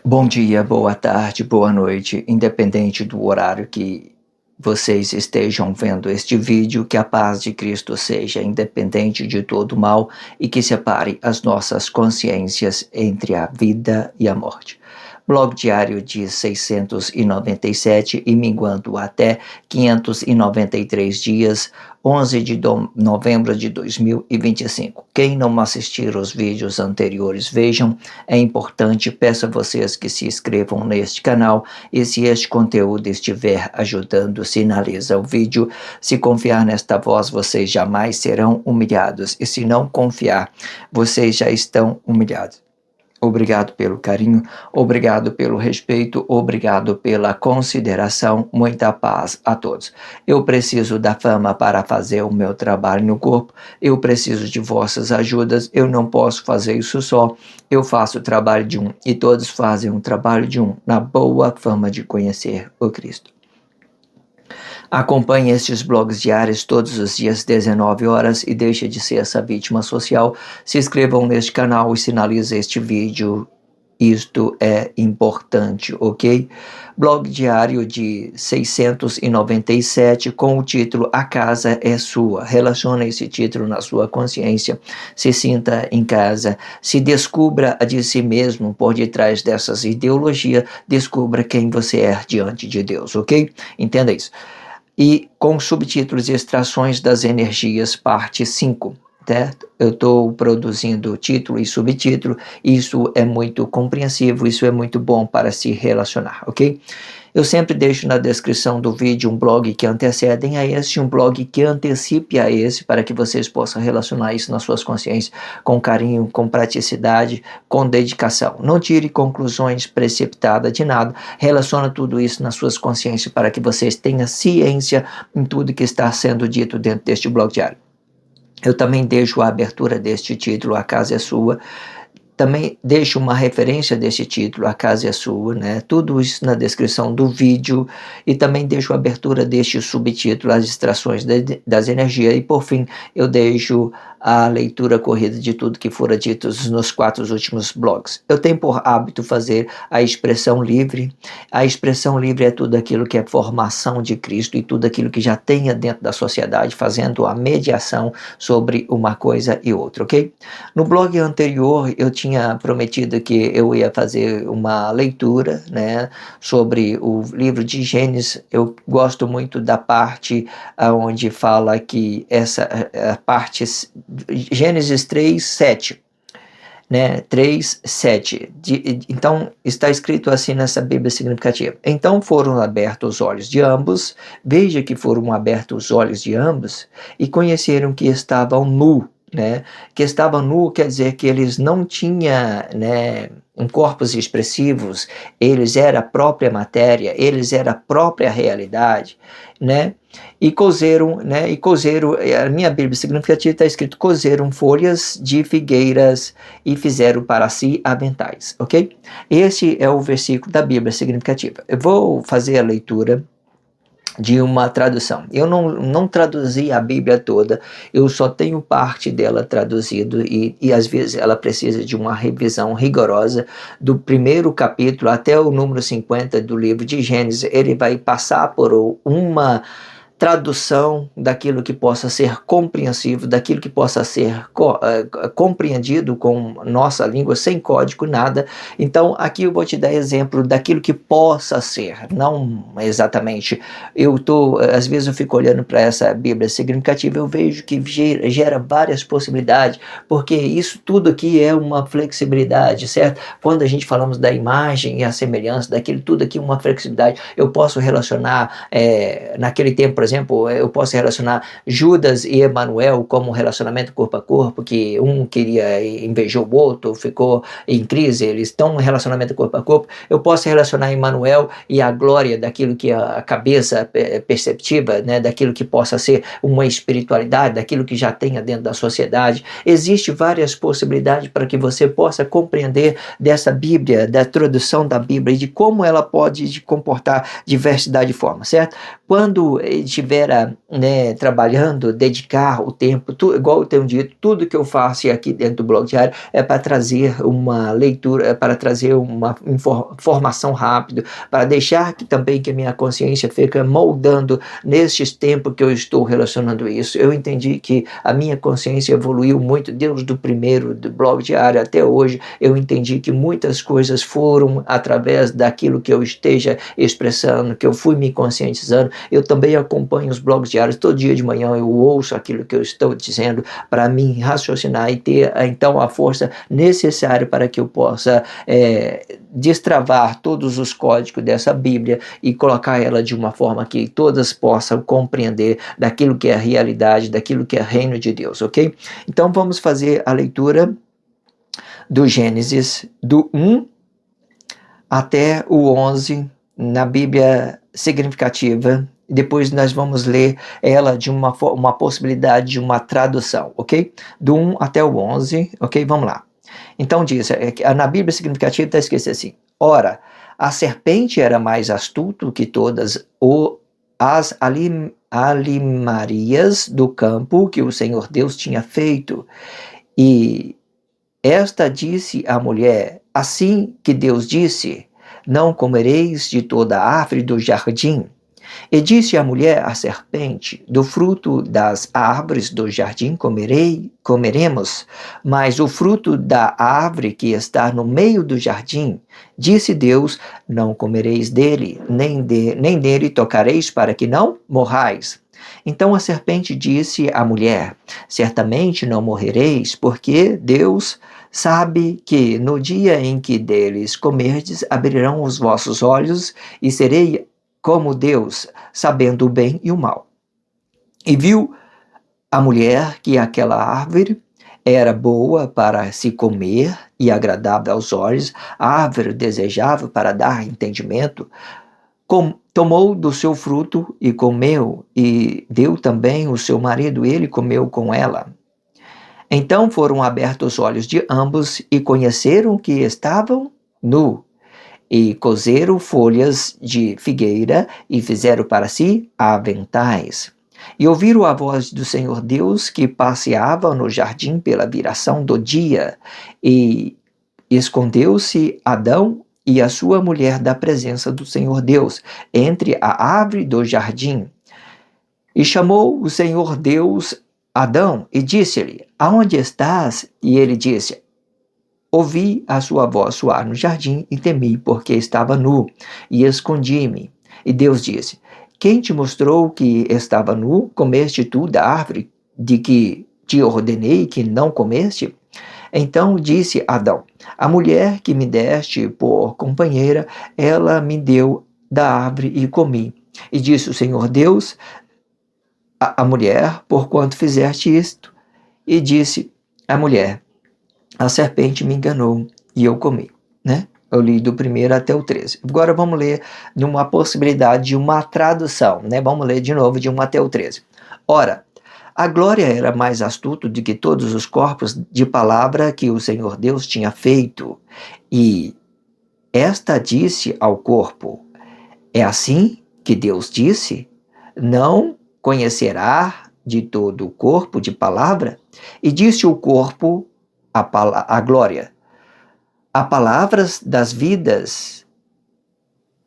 Bom dia, boa tarde, boa noite, independente do horário que vocês estejam vendo este vídeo, que a paz de Cristo seja independente de todo mal e que separe as nossas consciências entre a vida e a morte. Blog diário de 697 e minguando até 593 dias, 11 de novembro de 2025. Quem não assistir os vídeos anteriores, vejam. É importante, peço a vocês que se inscrevam neste canal e se este conteúdo estiver ajudando, sinaliza o vídeo. Se confiar nesta voz, vocês jamais serão humilhados, e se não confiar, vocês já estão humilhados. Obrigado pelo carinho, obrigado pelo respeito, obrigado pela consideração, muita paz a todos. Eu preciso da fama para fazer o meu trabalho no corpo, eu preciso de vossas ajudas, eu não posso fazer isso só, eu faço o trabalho de um e todos fazem um trabalho de um, na boa fama de conhecer o Cristo. Acompanhe estes blogs diários todos os dias, 19 horas, e deixe de ser essa vítima social. Se inscrevam neste canal e sinalize este vídeo. Isto é importante, ok? Blog diário de 697 com o título A Casa é Sua. Relacione esse título na sua consciência. Se sinta em casa. Se descubra de si mesmo por detrás dessas ideologias. Descubra quem você é diante de Deus, ok? Entenda isso. E com subtítulos Extrações das Energias, parte 5, certo? Eu estou produzindo título e subtítulo, isso é muito compreensivo, isso é muito bom para se relacionar, ok? Eu sempre deixo na descrição do vídeo um blog que antecedem a esse, um blog que antecipe a esse, para que vocês possam relacionar isso nas suas consciências com carinho, com praticidade, com dedicação. Não tire conclusões precipitadas de nada, relaciona tudo isso nas suas consciências para que vocês tenham ciência em tudo que está sendo dito dentro deste blog diário. Eu também deixo a abertura deste título, A Casa é Sua. Também deixo uma referência desse título, A Casa é Sua, né? Tudo isso na descrição do vídeo, e também deixo a abertura deste subtítulo, As Extrações das Energias, e por fim eu deixo a leitura corrida de tudo que fora dito nos 4 últimos blogs. Eu tenho por hábito fazer a expressão livre. A expressão livre é tudo aquilo que é formação de Cristo e tudo aquilo que já tenha dentro da sociedade, fazendo a mediação sobre uma coisa e outra, ok? No blog anterior eu tinha prometido que eu ia fazer uma leitura, né, sobre o livro de Gênesis. Eu gosto muito da parte onde fala que essa parte Gênesis 3, 7, né? 3, 7. Então, está escrito assim nessa Bíblia significativa. Então foram abertos os olhos de ambos, veja que foram abertos os olhos de ambos, e conheceram que estavam nu, né? Que estavam nu quer dizer que eles não tinham, né, corpos expressivos, eles eram a própria matéria, eles eram a própria realidade, né? E cozeram, né? E cozeram, a minha Bíblia significativa está escrito: cozeram folhas de figueiras e fizeram para si aventais, ok? Esse é o versículo da Bíblia significativa. Eu vou fazer a leitura de uma tradução. Eu não traduzi a Bíblia toda, eu só tenho parte dela traduzido, e às vezes ela precisa de uma revisão rigorosa. Do primeiro capítulo até o número 50 do livro de Gênesis, ele vai passar por uma tradução daquilo que possa ser compreensível, daquilo que possa ser compreendido com nossa língua, sem código, nada. Então aqui eu vou te dar exemplo daquilo que possa ser, não exatamente. Às vezes eu fico olhando para essa Bíblia significativa, eu vejo que gera várias possibilidades, porque isso tudo aqui é uma flexibilidade, certo? Quando a gente falamos da imagem e a semelhança daquilo, tudo aqui é uma flexibilidade. Eu posso relacionar, naquele tempo, por exemplo, eu posso relacionar Judas e Emanuel como um relacionamento corpo a corpo, que um invejou o outro, ficou em crise, eles estão em relacionamento corpo a corpo. Eu posso relacionar Emanuel e a glória daquilo que a cabeça perceptiva, né, daquilo que possa ser uma espiritualidade, daquilo que já tenha dentro da sociedade. Existem várias possibilidades para que você possa compreender dessa Bíblia, da tradução da Bíblia, e de como ela pode comportar diversidade de formas, certo? Quando a gente estiver trabalhando, dedicar o tempo, igual eu tenho dito, tudo que eu faço aqui dentro do blog diário é para trazer uma leitura, é para trazer uma informação rápida, para deixar também que a minha consciência fica moldando nestes tempos que eu estou relacionando isso. Eu entendi que a minha consciência evoluiu muito, desde o primeiro do blog diário até hoje. Eu entendi que muitas coisas foram através daquilo que eu esteja expressando, que eu fui me conscientizando. Eu também acompanho os blogs diários, todo dia de manhã eu ouço aquilo que eu estou dizendo para mim raciocinar e ter então a força necessária para que eu possa destravar todos os códigos dessa Bíblia e colocar ela de uma forma que todas possam compreender daquilo que é a realidade, daquilo que é o reino de Deus, ok? Então vamos fazer a leitura do Gênesis, do 1 até o 11, na Bíblia significativa. Depois nós vamos ler ela de uma possibilidade de uma tradução, ok? Do 1 até o 11, ok? Vamos lá. Então diz, na Bíblia significativa está escrito assim: ora, a serpente era mais astuto que todas as alimarias do campo que o Senhor Deus tinha feito. E esta disse à mulher: assim que Deus disse, não comereis de toda a árvore do jardim. E disse a mulher à serpente: do fruto das árvores do jardim comeremos, mas o fruto da árvore que está no meio do jardim, disse Deus, não comereis dele, nem dele tocareis, para que não morrais. Então a serpente disse à mulher: certamente não morrereis, porque Deus sabe que no dia em que deles comerdes, abrirão os vossos olhos e serei como Deus, sabendo o bem e o mal. E viu a mulher que aquela árvore era boa para se comer e agradável aos olhos, árvore desejável para dar entendimento. Tomou do seu fruto e comeu, e deu também o seu marido, ele comeu com ela. Então foram abertos os olhos de ambos e conheceram que estavam nus. E cozeram folhas de figueira e fizeram para si aventais. E ouviram a voz do Senhor Deus que passeava no jardim pela viração do dia. E escondeu-se Adão e a sua mulher da presença do Senhor Deus entre a árvore do jardim. E chamou o Senhor Deus Adão e disse-lhe: aonde estás? E ele disse: ouvi a sua voz soar no jardim e temi, porque estava nu, e escondi-me. E Deus disse: quem te mostrou que estava nu? Comeste tu da árvore de que te ordenei que não comeste? Então disse Adão: a mulher que me deste por companheira, ela me deu da árvore e comi. E disse o Senhor Deus à mulher: porquanto fizeste isto? E disse a mulher: a serpente me enganou e eu comi, né? Eu li do 1 até o 13. Agora vamos ler numa possibilidade de uma tradução, né? Vamos ler de novo de 1 até o 13. Ora, a glória era mais astuto do que todos os corpos de palavra que o Senhor Deus tinha feito. E esta disse ao corpo: é assim que Deus disse? Não conhecerá de todo o corpo de palavra? E disse o corpo a glória: a palavras das vidas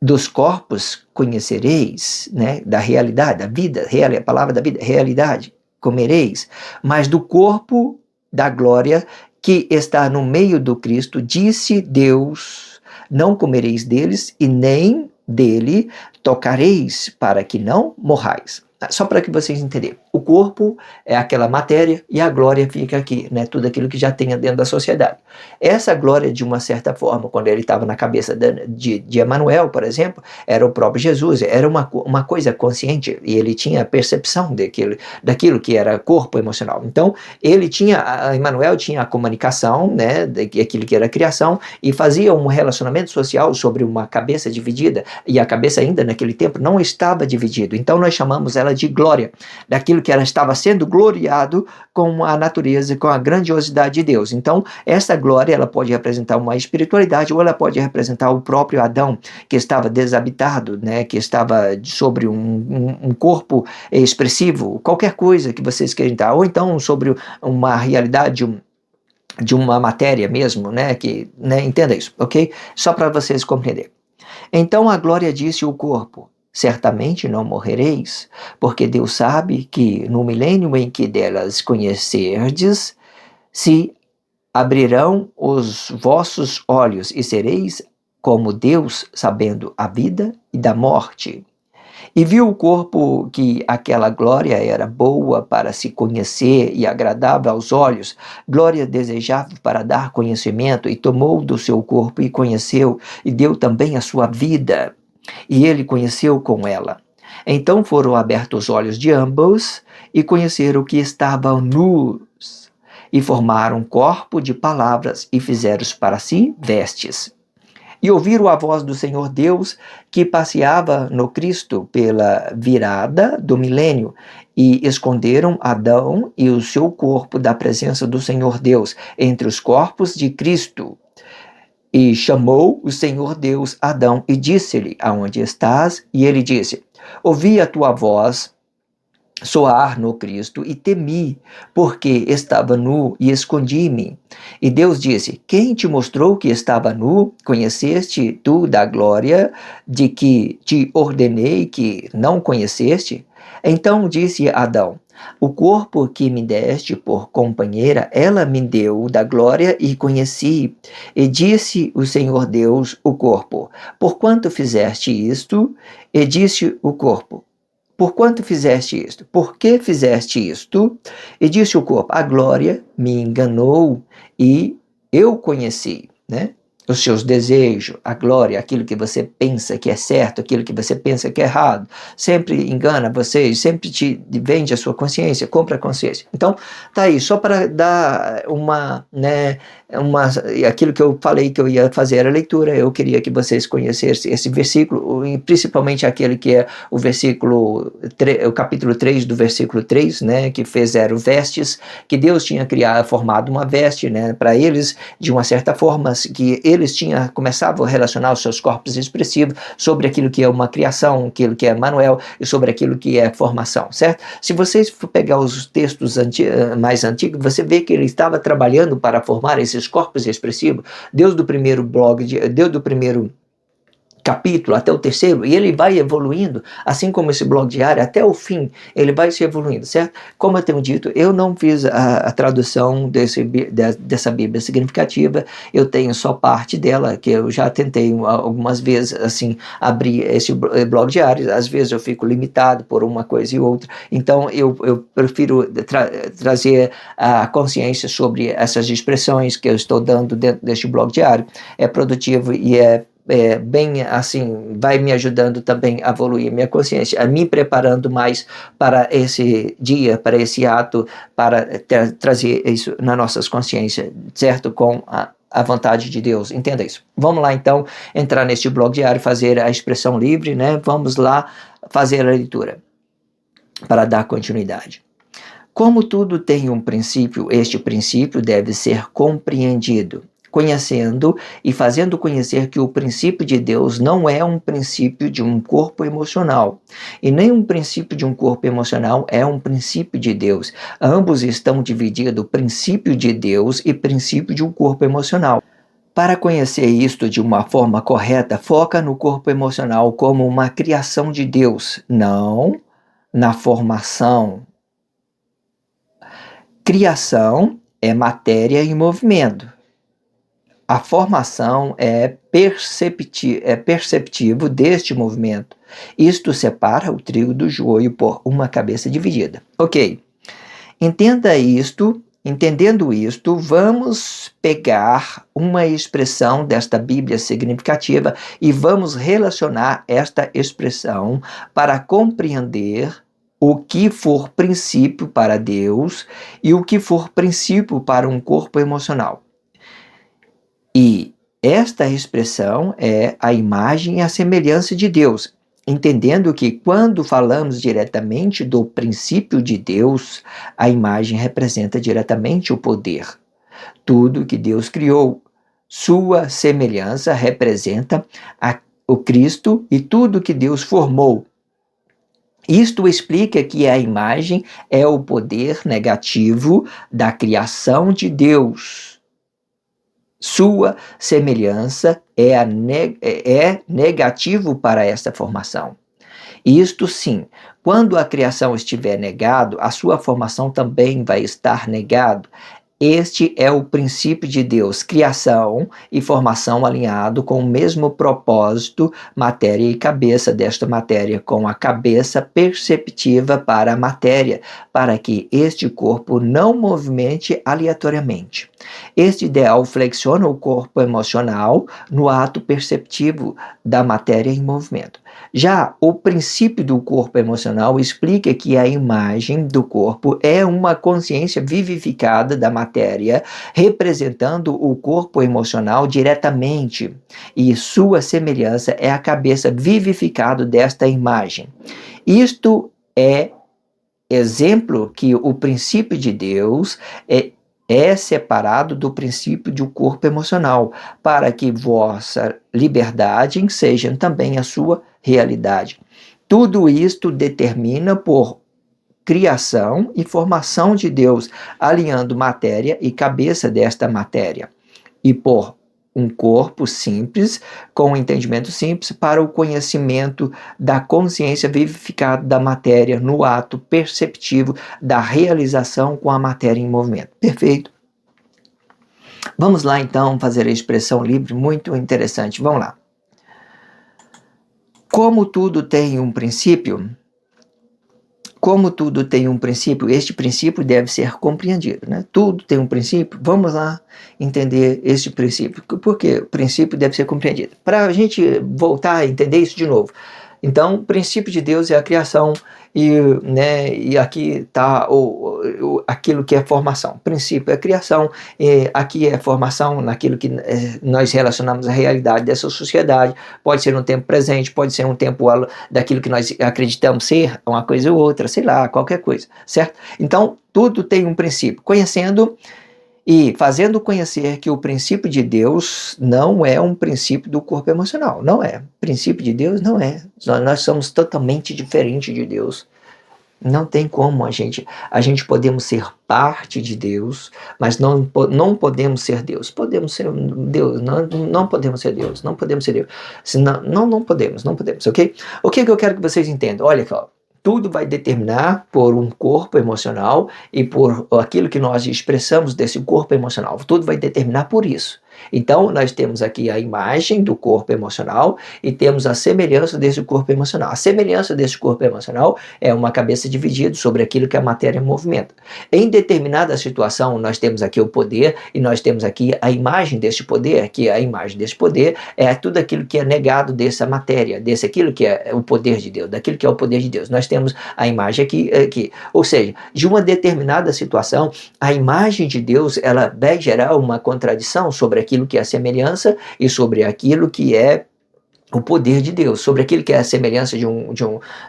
dos corpos conhecereis, né? Da realidade, da vida, a palavra da vida, realidade, comereis, mas do corpo da glória que está no meio do Cristo, disse Deus, não comereis deles e nem dele tocareis, para que não morrais. Só para que vocês entenderem, o corpo é aquela matéria e a glória fica aqui, né? Tudo aquilo que já tem dentro da sociedade. Essa glória, de uma certa forma, quando ele estava na cabeça de Emanuel, por exemplo, era o próprio Jesus, era uma coisa consciente, e ele tinha percepção daquilo que era corpo emocional. Então, Emanuel tinha a comunicação, né, daquilo que era a criação, e fazia um relacionamento social sobre uma cabeça dividida, e a cabeça ainda naquele tempo não estava dividida. Então, nós chamamos ela de glória, daquilo que ela estava sendo gloriado com a natureza, com a grandiosidade de Deus. Então, essa glória, ela pode representar uma espiritualidade, ou ela pode representar o próprio Adão, que estava desabitado, né, que estava sobre um corpo expressivo, qualquer coisa que vocês queiram dar, ou então sobre uma realidade de uma matéria mesmo, né, que, né, entenda isso, ok? Só para vocês compreenderem. Então a glória disse ao corpo: certamente não morrereis, porque Deus sabe que no milênio em que delas conhecerdes, se abrirão os vossos olhos e sereis como Deus, sabendo a vida e da morte. E viu o corpo que aquela glória era boa para se conhecer e agradável aos olhos, glória desejável para dar conhecimento, e tomou do seu corpo e conheceu, e deu também a sua vida, e ele conheceu com ela. Então foram abertos os olhos de ambos, e conheceram que estavam nus, e formaram um corpo de palavras, e fizeram para si vestes. E ouviram a voz do Senhor Deus, que passeava no Cristo pela virada do milênio, e esconderam Adão e o seu corpo da presença do Senhor Deus entre os corpos de Cristo. E chamou o Senhor Deus Adão e disse-lhe: aonde estás? E ele disse: ouvi a tua voz soar no Cristo, e temi, porque estava nu e escondi-me. E Deus disse: quem te mostrou que estava nu? Conheceste tu da glória de que te ordenei que não conheceste? Então disse Adão: o corpo que me deste por companheira, ela me deu da glória e conheci. E disse o Senhor Deus o corpo: porquanto fizeste isto? E disse o corpo: porquanto fizeste isto? Por que fizeste isto? E disse o corpo: a glória me enganou e eu conheci, né? Os seus desejos, a glória, aquilo que você pensa que é certo, aquilo que você pensa que é errado, sempre engana vocês, sempre te vende a sua consciência, compra a consciência. Então, tá aí, só para dar aquilo que eu falei que eu ia fazer a leitura, eu queria que vocês conhecessem esse versículo, e principalmente aquele que é o versículo, o capítulo 3 do versículo 3, né, que fizeram vestes, que Deus tinha formado uma veste, né, para eles, de uma certa forma, que eles começavam a relacionar os seus corpos expressivos sobre aquilo que é uma criação, aquilo que é Manuel, e sobre aquilo que é formação, certo? Se vocês for pegar os textos mais antigos, você vê que ele estava trabalhando para formar esses corpos expressivos, desde o primeiro capítulo até o terceiro, e ele vai evoluindo, assim como esse blog diário, até o fim, ele vai se evoluindo, certo? Como eu tenho dito, eu não fiz a tradução dessa Bíblia significativa, eu tenho só parte dela, que eu já tentei algumas vezes, assim, abrir esse blog diário, às vezes eu fico limitado por uma coisa e outra, então eu prefiro trazer a consciência sobre essas expressões que eu estou dando dentro deste blog diário. É produtivo e bem assim, vai me ajudando também a evoluir minha consciência, a me preparando mais para esse dia, para esse ato, para trazer isso nas nossas consciências, certo? Com a vontade de Deus, entenda isso. Vamos lá então, entrar neste blog diário, fazer a expressão livre, né? Vamos lá fazer a leitura, para dar continuidade. Como tudo tem um princípio, este princípio deve ser compreendido, conhecendo e fazendo conhecer que o princípio de Deus não é um princípio de um corpo emocional, e nem um princípio de um corpo emocional é um princípio de Deus. Ambos estão divididos, princípio de Deus e princípio de um corpo emocional. Para conhecer isto de uma forma correta, foca no corpo emocional como uma criação de Deus, não na formação. Criação é matéria em movimento. A formação é perceptivo deste movimento. Isto separa o trigo do joio por uma cabeça dividida. Ok. Entendendo isto, vamos pegar uma expressão desta Bíblia significativa e vamos relacionar esta expressão para compreender o que for princípio para Deus e o que for princípio para um corpo emocional. E esta expressão é a imagem e a semelhança de Deus. entendendo que quando falamos diretamente do princípio de Deus, a imagem representa diretamente o poder. Tudo que Deus criou, sua semelhança representa o Cristo e tudo que Deus formou. Isto explica que a imagem é o poder negativo da criação de Deus. Sua semelhança é negativo para esta formação. Isto sim, quando a criação estiver negado, a sua formação também vai estar negado. Este é o princípio de Deus, criação e formação alinhado com o mesmo propósito, matéria e cabeça desta matéria, com a cabeça perceptiva para a matéria, para que este corpo não movimente aleatoriamente. Este ideal flexiona o corpo emocional no ato perceptivo da matéria em movimento. Já o princípio do corpo emocional explica que a imagem do corpo é uma consciência vivificada da matéria, representando o corpo emocional diretamente, e sua semelhança é a cabeça vivificada desta imagem. Isto é exemplo que o princípio de Deus é separado do princípio do corpo emocional, para que vossa liberdade seja também a sua realidade. Tudo isto determina por criação e formação de Deus, alinhando matéria e cabeça desta matéria, e por um corpo simples, com um entendimento simples, para o conhecimento da consciência vivificada da matéria no ato perceptivo da realização com a matéria em movimento. Perfeito? Vamos lá então fazer a expressão livre, muito interessante. Vamos lá. Como tudo tem um princípio, este princípio deve ser compreendido, né? Tudo tem um princípio, vamos lá entender este princípio. Por que o princípio deve ser compreendido? Para a gente voltar a entender isso de novo. Então, o princípio de Deus é a criação e aqui está aquilo que é formação. O princípio é a criação, aqui é formação naquilo que nós relacionamos à realidade dessa sociedade. Pode ser um tempo presente, pode ser um tempo daquilo que nós acreditamos ser, uma coisa ou outra, sei lá, qualquer coisa, certo? Então, tudo tem um princípio. Conhecendo e fazendo conhecer que o princípio de Deus não é um princípio do corpo emocional. Não é. O princípio de Deus não é. Nós somos totalmente diferentes de Deus. Não tem como a gente podemos ser parte de Deus, mas não podemos ser Deus. Podemos ser Deus, não podemos ser Deus, não podemos ser Deus. Senão, não podemos, ok? O que eu quero que vocês entendam? Olha aqui, ó. Tudo vai determinar por um corpo emocional e por aquilo que nós expressamos desse corpo emocional. Tudo vai determinar por isso. Então, nós temos aqui a imagem do corpo emocional e temos a semelhança desse corpo emocional. A semelhança desse corpo emocional é uma cabeça dividida sobre aquilo que é a matéria em movimento. Em determinada situação, nós temos aqui o poder e nós temos aqui a imagem desse poder, que a imagem desse poder é tudo aquilo que é negado dessa matéria, aquilo que é o poder de Deus, daquilo que é o poder de Deus. Nós temos a imagem aqui. Ou seja, de uma determinada situação, a imagem de Deus ela vai gerar uma contradição sobre aquilo que é a semelhança e sobre aquilo que é o poder de Deus, sobre aquilo que é a semelhança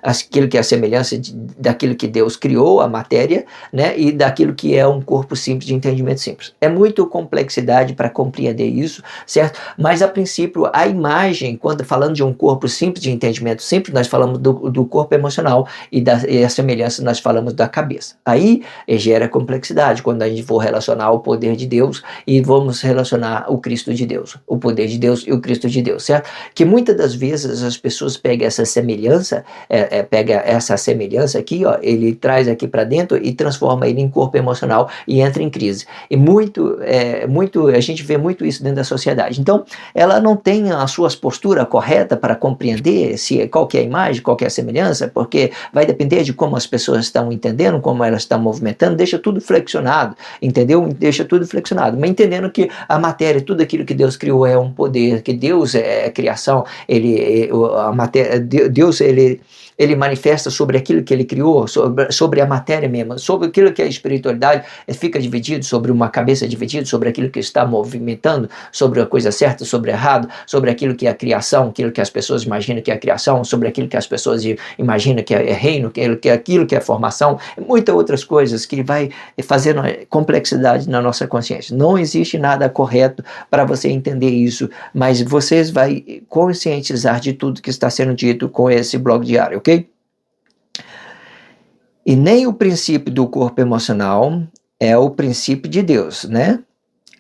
aquilo que é a semelhança daquilo que Deus criou, a matéria, né, e daquilo que é um corpo simples, de entendimento simples. É muita complexidade para compreender isso, certo? Mas a princípio, a imagem, quando falando de um corpo simples, de entendimento simples, nós falamos do corpo emocional e a semelhança nós falamos da cabeça. Aí gera complexidade quando a gente for relacionar o poder de Deus e vamos relacionar o Cristo de Deus, o poder de Deus e o Cristo de Deus, certo? Que muitas das vezes as pessoas pegam essa semelhança, aqui, ó, ele traz aqui para dentro e transforma ele em corpo emocional e entra em crise. E a gente vê muito isso dentro da sociedade. Então, ela não tem as suas posturas corretas para compreender qual que é a imagem, qual que é a semelhança, porque vai depender de como as pessoas estão entendendo, como elas estão movimentando, deixa tudo flexionado, entendeu? Deixa tudo flexionado, mas entendendo que a matéria, tudo aquilo que Deus criou é um poder, que Deus é criação, a matéria, Deus, ele manifesta sobre aquilo que ele criou, sobre a matéria mesmo, sobre aquilo que é a espiritualidade, fica dividido, sobre uma cabeça dividida, sobre aquilo que está movimentando, sobre a coisa certa, sobre errado, sobre aquilo que é a criação, aquilo que as pessoas imaginam que é a criação, sobre aquilo que as pessoas imaginam que é reino, aquilo que é formação, muitas outras coisas que vai fazendo complexidade na nossa consciência. Não existe nada correto para você entender isso, mas vocês vão conscientizar de tudo que está sendo dito com esse blog diário, ok? E nem o princípio do corpo emocional é o princípio de Deus, né?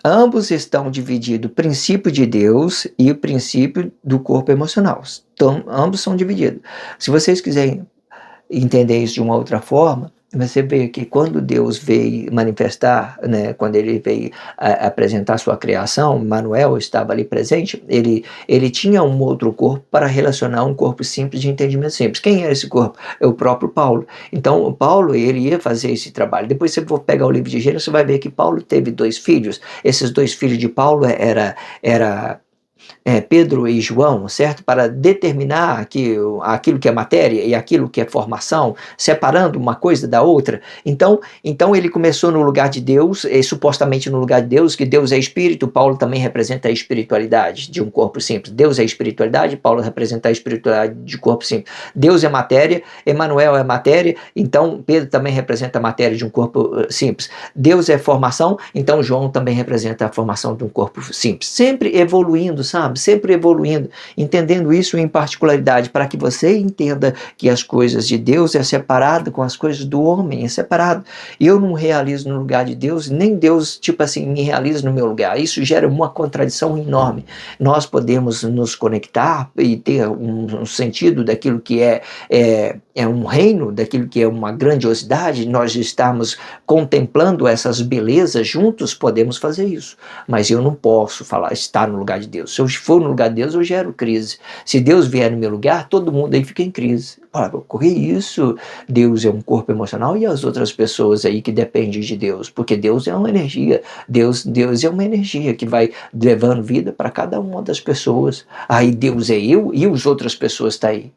Ambos estão divididos, o princípio de Deus e o princípio do corpo emocional. Então, ambos são divididos. Se vocês quiserem entender isso de uma outra forma, você vê que quando Deus veio manifestar, né, quando ele veio apresentar sua criação, Manuel estava ali presente, ele tinha um outro corpo para relacionar um corpo simples de entendimento simples. Quem era esse corpo? É o próprio Paulo. Então, o Paulo, ele ia fazer esse trabalho. Depois você for pegar o livro de Gênesis, você vai ver que Paulo teve 2 filhos. Esses 2 filhos de Paulo era Pedro e João, certo? Para determinar aquilo que é matéria e aquilo que é formação, separando uma coisa da outra. Então ele começou no lugar de Deus, supostamente no lugar de Deus, que Deus é espírito, Paulo também representa a espiritualidade de um corpo simples. Deus é espiritualidade, Paulo representa a espiritualidade de corpo simples. Deus é matéria, Emmanuel é matéria, então Pedro também representa a matéria de um corpo simples. Deus é formação, então João também representa a formação de um corpo simples. Sempre evoluindo, sabe? Sempre evoluindo, entendendo isso em particularidade, para que você entenda que as coisas de Deus é separado com as coisas do homem, é separado. Eu não realizo no lugar de Deus, nem Deus, tipo assim, me realiza no meu lugar. Isso gera uma contradição enorme. Nós podemos nos conectar e ter um sentido daquilo que é um reino, daquilo que é uma grandiosidade, nós estamos contemplando essas belezas juntos, podemos fazer isso. Mas eu não posso estar no lugar de Deus. Se eu for no lugar de Deus, eu gero crise. Se Deus vier no meu lugar, todo mundo aí fica em crise. Para ocorrer isso, Deus é um corpo emocional e as outras pessoas aí que dependem de Deus, porque Deus é uma energia, Deus é uma energia que vai levando vida para cada uma das pessoas. Aí Deus é eu e as outras pessoas estão aí.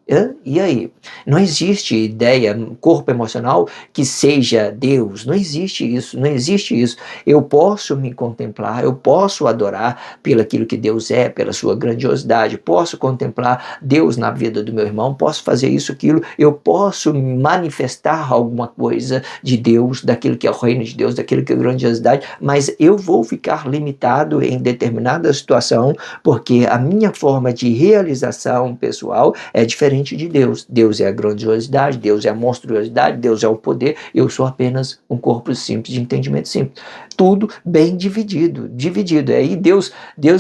E aí? Não existe ideia, corpo emocional que seja Deus, não existe isso, não existe isso. Eu posso me contemplar, eu posso adorar pelo aquilo que Deus é, pela sua grandiosidade, posso contemplar Deus na vida do meu irmão, posso fazer isso, aquilo, eu posso manifestar alguma coisa de Deus, daquilo que é o reino de Deus, daquilo que é a grandiosidade, mas eu vou ficar limitado em determinada situação, porque a minha forma de realização pessoal é diferente de Deus. Deus é a grandiosidade, Deus é a monstruosidade, Deus é o poder, eu sou apenas um corpo simples, de entendimento simples. Tudo bem dividido. Aí Deus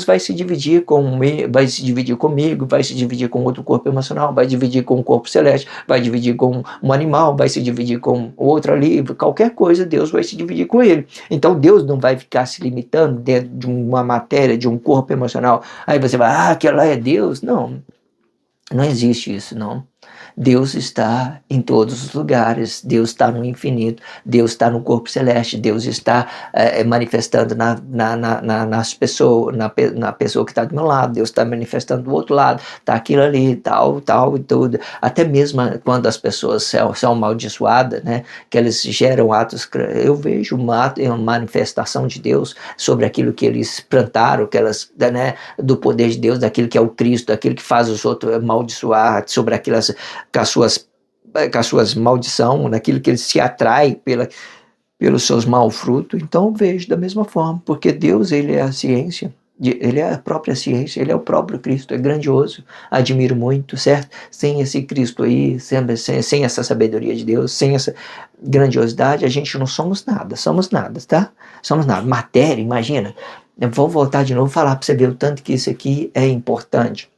vai se dividir comigo, vai se dividir com outro corpo emocional, vai dividir com um corpo celeste, vai dividir com um animal, vai se dividir com outro ali, qualquer coisa Deus vai se dividir com ele. Então Deus não vai ficar se limitando dentro de uma matéria, de um corpo emocional. Aí você vai, aquilo lá é Deus. Não existe isso, não. Deus está em todos os lugares, Deus está no infinito, Deus está no corpo celeste, Deus está manifestando nas pessoas, na pessoa que está do meu lado, Deus está manifestando do outro lado, está aquilo ali, tal e tudo. Até mesmo quando as pessoas são amaldiçoadas, né, que eles geram atos, eu vejo uma manifestação de Deus sobre aquilo que eles plantaram, né, do poder de Deus, daquilo que é o Cristo, daquilo que faz os outros amaldiçoar, sobre aquelas com as suas maldições, naquilo que ele se atrai pelos seus maus frutos. Então eu vejo da mesma forma, porque Deus, ele é a ciência, ele é a própria ciência, ele é o próprio Cristo, é grandioso, admiro muito, certo? Sem esse Cristo aí, sem essa sabedoria de Deus, sem essa grandiosidade, a gente não somos nada, tá? Somos nada. Matéria, imagina, eu vou voltar de novo e falar para você ver o tanto que isso aqui é importante.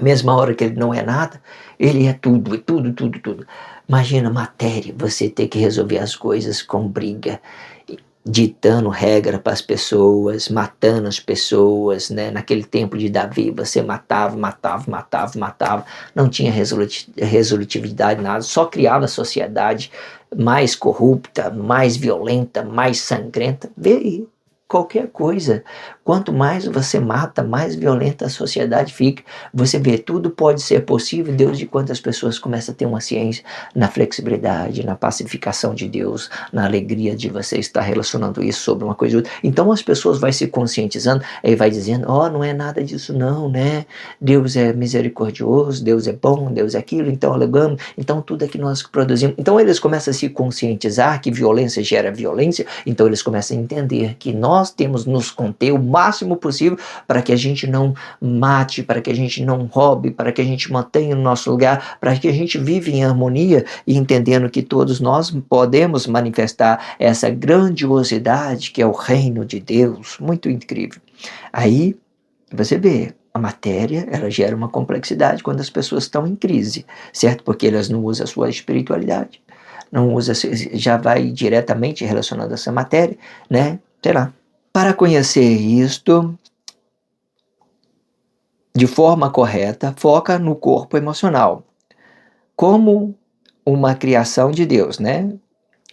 Mesma hora que ele não é nada, ele é tudo. Imagina matéria, você ter que resolver as coisas com briga, ditando regra para as pessoas, matando as pessoas, né? Naquele tempo de Davi, você matava, não tinha resolutividade, nada, só criava a sociedade mais corrupta, mais violenta, mais sangrenta. Vê aí. Qualquer coisa, Quanto mais você mata, mais violenta a sociedade fica. Você vê, tudo pode ser possível, Deus, de quantas pessoas começam a ter uma ciência na flexibilidade, na pacificação de Deus, na alegria de você estar relacionando isso sobre uma coisa e outra. Então as pessoas vão se conscientizando e vai dizendo, não é nada disso não, né? Deus é misericordioso, Deus é bom, Deus é aquilo, então alegamos, então tudo é que nós produzimos. Então eles começam a se conscientizar que violência gera violência, então eles começam a entender que nós temos nos conter o máximo possível para que a gente não mate, para que a gente não roube, para que a gente mantenha o nosso lugar, para que a gente viva em harmonia e entendendo que todos nós podemos manifestar essa grandiosidade que é o reino de Deus, muito incrível. Aí você vê, a matéria, ela gera uma complexidade quando as pessoas estão em crise, certo? Porque elas não usam a sua espiritualidade, não usa, já vai diretamente relacionado a essa matéria, né? Sei lá. Para conhecer isto de forma correta, foca no corpo emocional, como uma criação de Deus, né?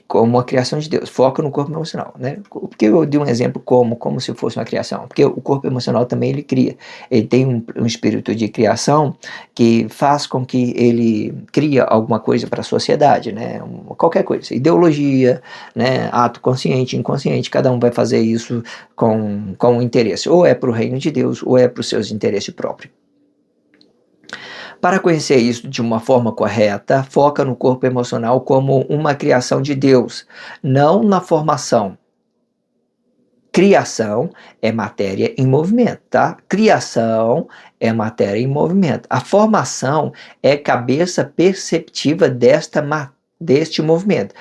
Como a criação de Deus, foca no corpo emocional, né? Porque eu dei um exemplo como se fosse uma criação, porque o corpo emocional também ele cria, ele tem um espírito de criação que faz com que ele cria alguma coisa para a sociedade, né? Qualquer coisa, ideologia, né? Ato consciente, inconsciente, cada um vai fazer isso com interesse, ou é para o reino de Deus, ou é para os seus interesses próprios. Para conhecer isso de uma forma correta, foca no corpo emocional como uma criação de Deus, não na formação. Criação é matéria em movimento, tá? Criação é matéria em movimento. A formação é cabeça perceptiva deste movimento.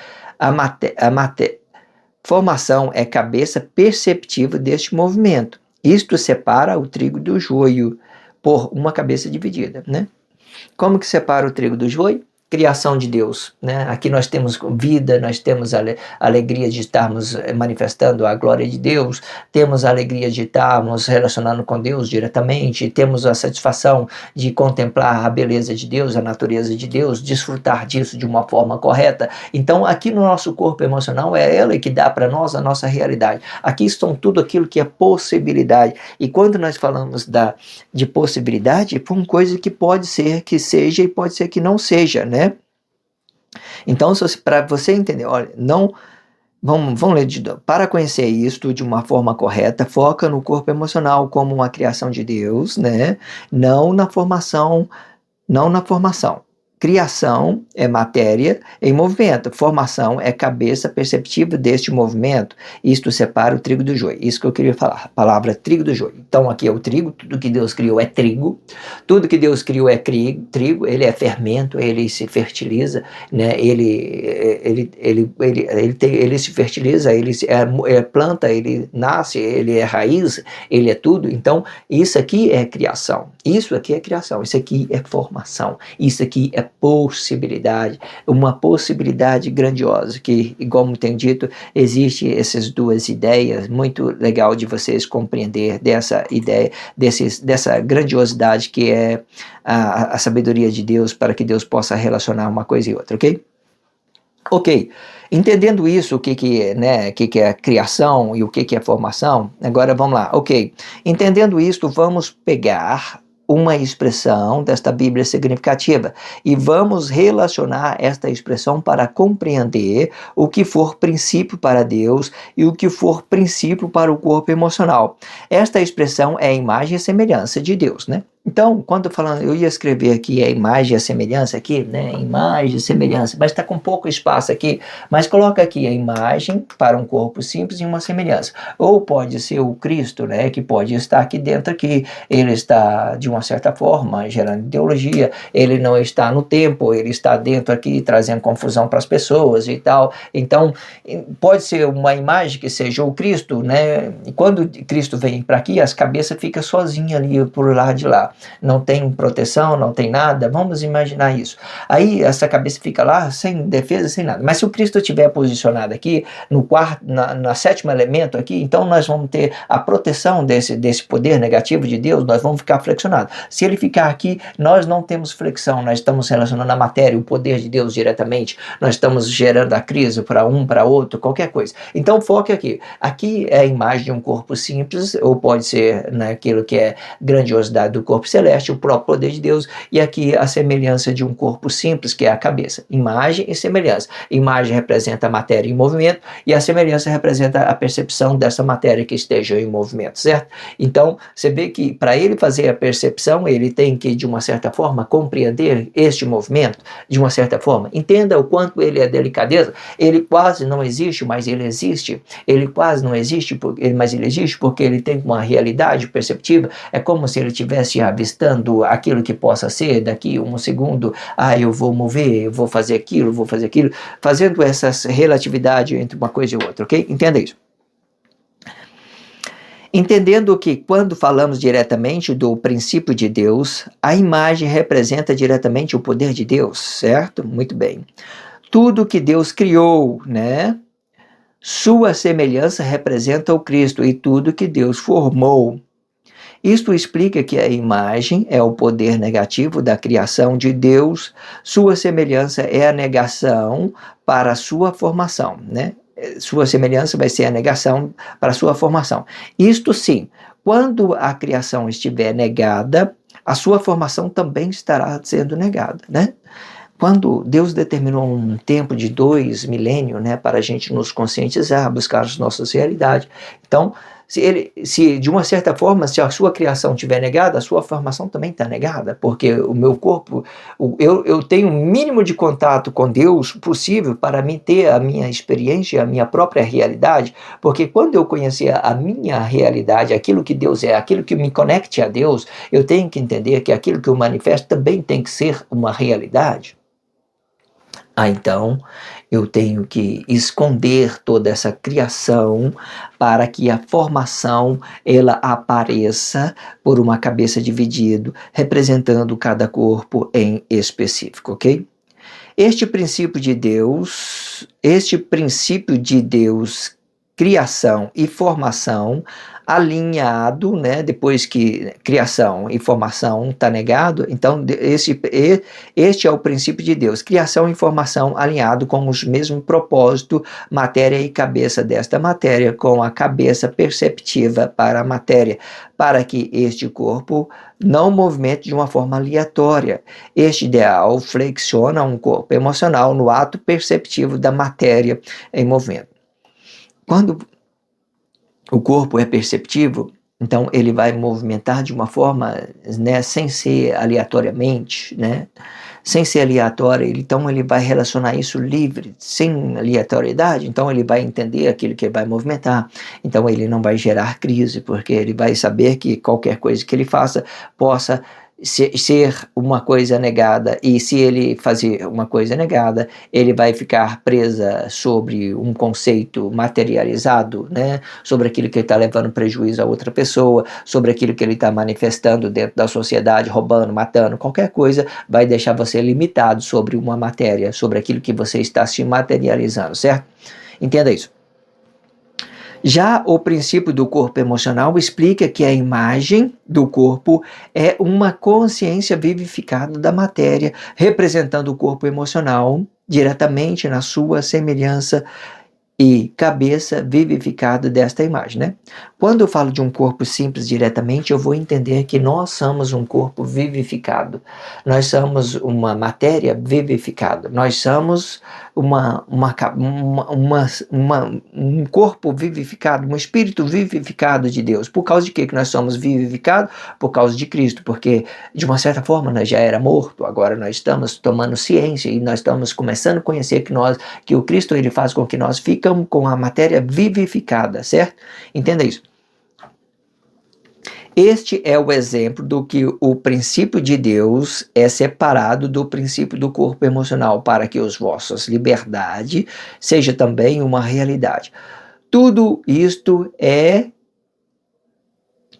Formação é cabeça perceptiva deste movimento. Isto separa o trigo do joio por uma cabeça dividida, né? Como que separa o trigo do joio? Criação de Deus, né? Aqui nós temos vida, nós temos a alegria de estarmos manifestando a glória de Deus, temos a alegria de estarmos relacionando com Deus diretamente, temos a satisfação de contemplar a beleza de Deus, a natureza de Deus, desfrutar disso de uma forma correta. Então aqui no nosso corpo emocional é ela que dá para nós a nossa realidade. Aqui estão tudo aquilo que é possibilidade. E quando nós falamos de possibilidade, é uma coisa que pode ser que seja e pode ser que não seja, né? Então, para você entender, olha, não, vamos ler de novo. Para conhecer isto de uma forma correta, foca no corpo emocional como uma criação de Deus, né? Não na formação. Criação é matéria em movimento. Formação é cabeça perceptível deste movimento. Isto separa o trigo do joio. Isso que eu queria falar. A palavra trigo do joio. Então aqui é o trigo. Tudo que Deus criou é trigo. Tudo que Deus criou é trigo. Ele é fermento. Ele se fertiliza, né? Ele se fertiliza. Ele é planta. Ele nasce. Ele é raiz. Ele é tudo. Então isso aqui é criação. Isso aqui é criação. Isso aqui é formação. Isso aqui é possibilidade, uma possibilidade grandiosa, que, igual tenho dito, existe essas duas ideias, muito legal de vocês compreender dessa ideia, dessa grandiosidade que é a sabedoria de Deus, para que Deus possa relacionar uma coisa e outra, ok? Ok, entendendo isso, o que é criação e o que é formação, agora vamos lá, ok, entendendo isto, vamos pegar uma expressão desta Bíblia significativa e vamos relacionar esta expressão para compreender o que for princípio para Deus e o que for princípio para o corpo emocional. Esta expressão é a imagem e semelhança de Deus, né? Então, quando falando, eu ia escrever aqui a imagem e a semelhança aqui, né? Imagem e semelhança, mas está com pouco espaço aqui, mas coloca aqui a imagem para um corpo simples e uma semelhança. Ou pode ser o Cristo, né? Que pode estar aqui dentro aqui, ele está de uma certa forma gerando ideologia, ele não está no tempo, ele está dentro aqui trazendo confusão para as pessoas e tal. Então, pode ser uma imagem que seja o Cristo, né? E quando Cristo vem para aqui, as cabeças ficam sozinhas ali por lá de lá. não tem proteção, não tem nada, vamos imaginar isso. Aí essa cabeça fica lá sem defesa, sem nada. Mas se o Cristo estiver posicionado aqui, no quarto, na sétimo elemento aqui, então nós vamos ter a proteção desse poder negativo de Deus, nós vamos ficar flexionados. Se ele ficar aqui, nós não temos flexão, nós estamos relacionando a matéria, o poder de Deus diretamente, nós estamos gerando a crise para um, para outro, qualquer coisa. Então foque aqui. Aqui é a imagem de um corpo simples, ou pode ser naquilo que é grandiosidade do corpo celeste, o próprio poder de Deus, e aqui a semelhança de um corpo simples, que é a cabeça. Imagem e semelhança. Imagem representa a matéria em movimento, e a semelhança representa a percepção dessa matéria que esteja em movimento, certo? Então, você vê que para ele fazer a percepção, ele tem que, de uma certa forma, compreender este movimento, de uma certa forma. Entenda o quanto ele é delicadeza. Ele quase não existe, mas ele existe. Ele quase não existe, mas ele existe porque ele tem uma realidade perceptiva. É como se ele estivesse avistando aquilo que possa ser daqui um segundo. Eu vou mover, eu vou fazer aquilo, fazendo essa relatividade entre uma coisa e outra, ok? Entenda isso. Entendendo que quando falamos diretamente do princípio de Deus, a imagem representa diretamente o poder de Deus, certo? Muito bem. Tudo que Deus criou, né? Sua semelhança representa o Cristo e tudo que Deus formou. Isto explica que a imagem é o poder negativo da criação de Deus, sua semelhança é a negação para a sua formação, né? Sua semelhança vai ser a negação para a sua formação. Isto sim, quando a criação estiver negada, a sua formação também estará sendo negada, né? Quando Deus determinou um tempo de 2 milênios, né, para a gente nos conscientizar, buscar as nossas realidades, então, se de uma certa forma, se a sua criação estiver negada, a sua formação também está negada, porque o meu corpo, eu tenho o mínimo de contato com Deus possível para mim ter a minha experiência, a minha própria realidade, porque quando eu conhecer a minha realidade, aquilo que Deus é, aquilo que me conecte a Deus, eu tenho que entender que aquilo que eu manifesto também tem que ser uma realidade. Então, eu tenho que esconder toda essa criação para que a formação ela apareça por uma cabeça dividida, representando cada corpo em específico, ok? Este princípio de Deus, criação e formação, alinhado, né? Depois que criação e formação está negado, então este é o princípio de Deus, criação e formação alinhado com os mesmos propósitos, matéria e cabeça desta matéria, com a cabeça perceptiva para a matéria, para que este corpo não movimente de uma forma aleatória. Este ideal flexiona um corpo emocional no ato perceptivo da matéria em movimento. Quando o corpo é perceptivo, então ele vai movimentar de uma forma, né, sem ser aleatoriamente, né? Sem ser aleatório, então ele vai relacionar isso livre, sem aleatoriedade, então ele vai entender aquilo que ele vai movimentar, então ele não vai gerar crise, porque ele vai saber que qualquer coisa que ele faça possa ser uma coisa negada, e se ele fazer uma coisa negada, ele vai ficar presa sobre um conceito materializado, né? Sobre aquilo que ele está levando prejuízo a outra pessoa, sobre aquilo que ele está manifestando dentro da sociedade, roubando, matando, qualquer coisa, vai deixar você limitado sobre uma matéria, sobre aquilo que você está se materializando, certo? Entenda isso. Já o princípio do corpo emocional explica que a imagem do corpo é uma consciência vivificada da matéria, representando o corpo emocional diretamente na sua semelhança e cabeça vivificada desta imagem, né? Quando eu falo de um corpo simples diretamente, eu vou entender que nós somos um corpo vivificado, nós somos uma matéria vivificada, nós somos um corpo vivificado, um espírito vivificado de Deus. Por causa de quê que nós somos vivificados? Por causa de Cristo, porque de uma certa forma nós já era morto, agora nós estamos tomando ciência e nós estamos começando a conhecer que o Cristo ele faz com que nós ficamos com a matéria vivificada, certo? Entenda isso. Este é o exemplo do que o princípio de Deus é separado do princípio do corpo emocional, para que as vossas liberdade seja também uma realidade. Tudo isto é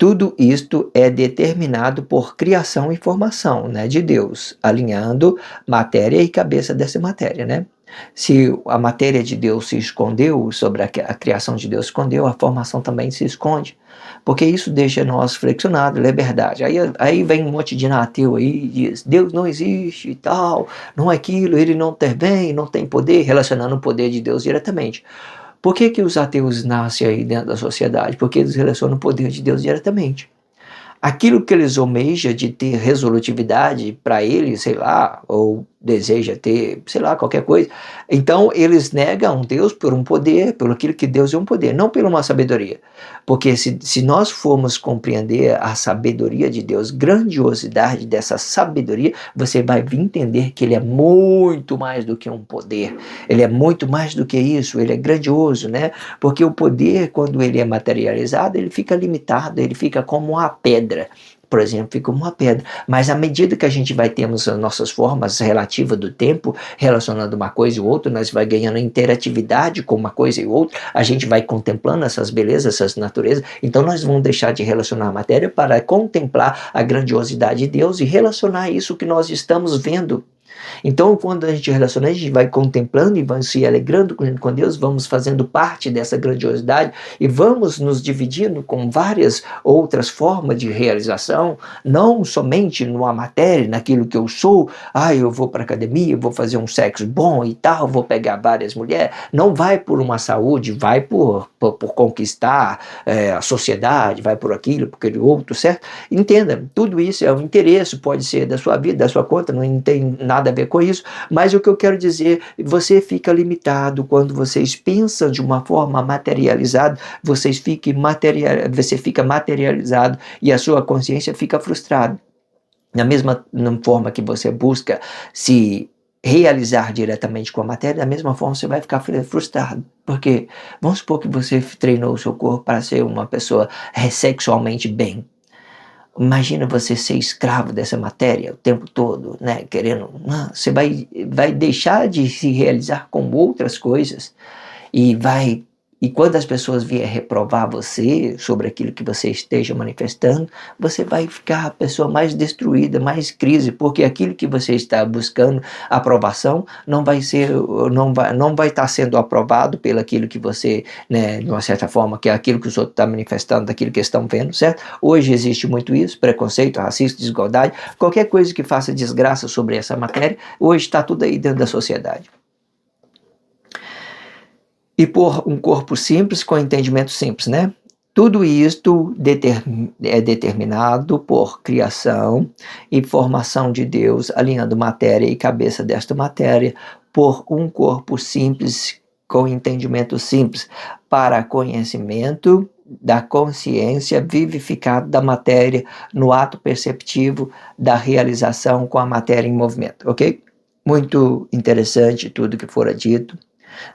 Tudo isto é determinado por criação e formação, né, de Deus, alinhando matéria e cabeça dessa matéria, né? Se a matéria de Deus se escondeu, sobre a criação de Deus se escondeu, a formação também se esconde. Porque isso deixa nós flexionados, liberdade. Aí vem um monte de ateu aí e diz, Deus não existe e tal, não é aquilo, ele não intervém, não tem poder, relacionando o poder de Deus diretamente. Por que os ateus nascem aí dentro da sociedade? Porque eles relacionam o poder de Deus diretamente. Aquilo que eles almejam de ter resolutividade para eles, sei lá, ou deseja ter, sei lá, qualquer coisa. Então eles negam Deus por um poder, pelo aquilo que Deus é um poder, não por uma sabedoria. Porque se nós formos compreender a sabedoria de Deus, grandiosidade dessa sabedoria, você vai vir entender que ele é muito mais do que um poder. Ele é muito mais do que isso, ele é grandioso, né? Porque o poder, quando ele é materializado, ele fica limitado, ele fica como uma pedra. Por exemplo, fica uma pedra. Mas à medida que a gente vai tendo as nossas formas relativas do tempo, relacionando uma coisa e outra, nós vai ganhando interatividade com uma coisa e outra, a gente vai contemplando essas belezas, essas naturezas, então nós vamos deixar de relacionar a matéria para contemplar a grandiosidade de Deus e relacionar isso que nós estamos vendo. Então, quando a gente relaciona, a gente vai contemplando e vai se alegrando com Deus, vamos fazendo parte dessa grandiosidade e vamos nos dividindo com várias outras formas de realização, não somente numa matéria, naquilo que eu sou, eu vou para a academia, vou fazer um sexo bom e tal, vou pegar várias mulheres, não vai por uma saúde, vai por conquistar a sociedade, vai por aquilo, por aquele outro, certo? Entenda, tudo isso é um interesse, pode ser da sua vida, da sua conta, não tem nada a ver com isso, mas o que eu quero dizer, você fica limitado quando vocês pensam de uma forma materializada, você fica materializado e a sua consciência fica frustrada. Da mesma forma que você busca se realizar diretamente com a matéria, da mesma forma você vai ficar frustrado. Porque vamos supor que você treinou o seu corpo para ser uma pessoa sexualmente bem. Imagina você ser escravo dessa matéria o tempo todo, né? Querendo. Você vai deixar de se realizar com outras coisas e quando as pessoas vierem reprovar você sobre aquilo que você esteja manifestando, você vai ficar a pessoa mais destruída, mais crise, porque aquilo que você está buscando aprovação não vai estar sendo aprovado pelo aquilo que você, né, de uma certa forma, que é aquilo que os outros estão manifestando, daquilo que estão vendo, certo? Hoje existe muito isso, preconceito, racismo, desigualdade, qualquer coisa que faça desgraça sobre essa matéria, hoje está tudo aí dentro da sociedade. E por um corpo simples com entendimento simples, né? Tudo isto é determinado por criação e formação de Deus, alinhando matéria e cabeça desta matéria, por um corpo simples com entendimento simples, para conhecimento da consciência vivificada da matéria no ato perceptivo da realização com a matéria em movimento, ok? Muito interessante tudo que fora dito.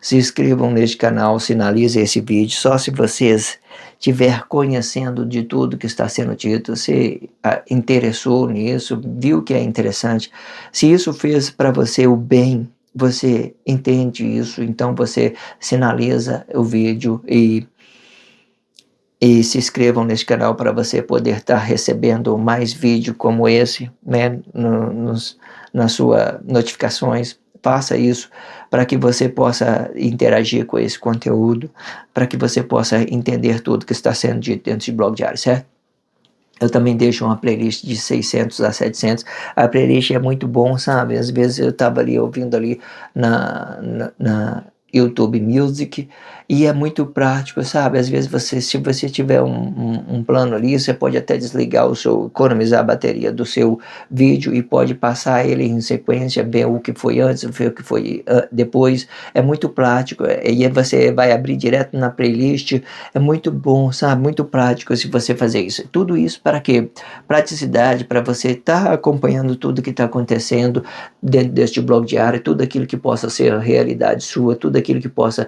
Se inscrevam neste canal, sinalizem esse vídeo. Só se vocês estiver conhecendo de tudo que está sendo dito, se interessou nisso, viu que é interessante. Se isso fez para você o bem, você entende isso, então você sinaliza o vídeo e se inscrevam neste canal para você poder estar recebendo mais vídeos como esse, né, nas suas notificações. Faça isso para que você possa interagir com esse conteúdo, para que você possa entender tudo que está sendo dito dentro de Blog Diário, certo? Eu também deixo uma playlist de 600 a 700. A playlist é muito bom, sabe? Às vezes eu estava ali ouvindo ali na YouTube Music e é muito prático, sabe? Às vezes se você tiver um plano ali, você pode até desligar economizar a bateria do seu vídeo e pode passar ele em sequência, ver o que foi antes, ver o que foi depois. É muito prático e aí você vai abrir direto na playlist. É muito bom, sabe? Muito prático se você fazer isso. Tudo isso para quê? Praticidade, para você estar acompanhando tudo que está acontecendo dentro deste blog diário, tudo aquilo que possa ser a realidade sua, tudo aquilo que possa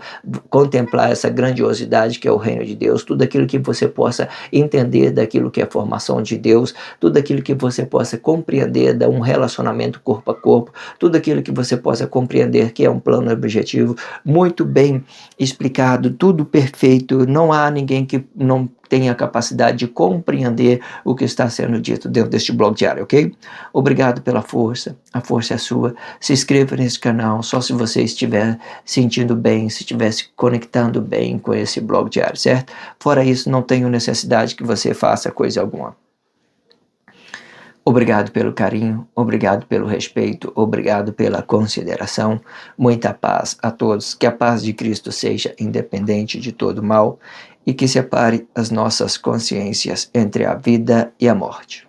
contemplar essa grandiosidade que é o reino de Deus, tudo aquilo que você possa entender daquilo que é a formação de Deus, tudo aquilo que você possa compreender de um relacionamento corpo a corpo, tudo aquilo que você possa compreender que é um plano objetivo, muito bem explicado, tudo perfeito, não há ninguém que não tenha a capacidade de compreender o que está sendo dito dentro deste blog diário, ok? Obrigado pela força, a força é sua. Se inscreva nesse canal só se você estiver sentindo bem, se estiver se conectando bem com esse blog diário, certo? Fora isso, não tenho necessidade que você faça coisa alguma. Obrigado pelo carinho, obrigado pelo respeito, obrigado pela consideração. Muita paz a todos. Que a paz de Cristo seja independente de todo mal e que separe as nossas consciências entre a vida e a morte.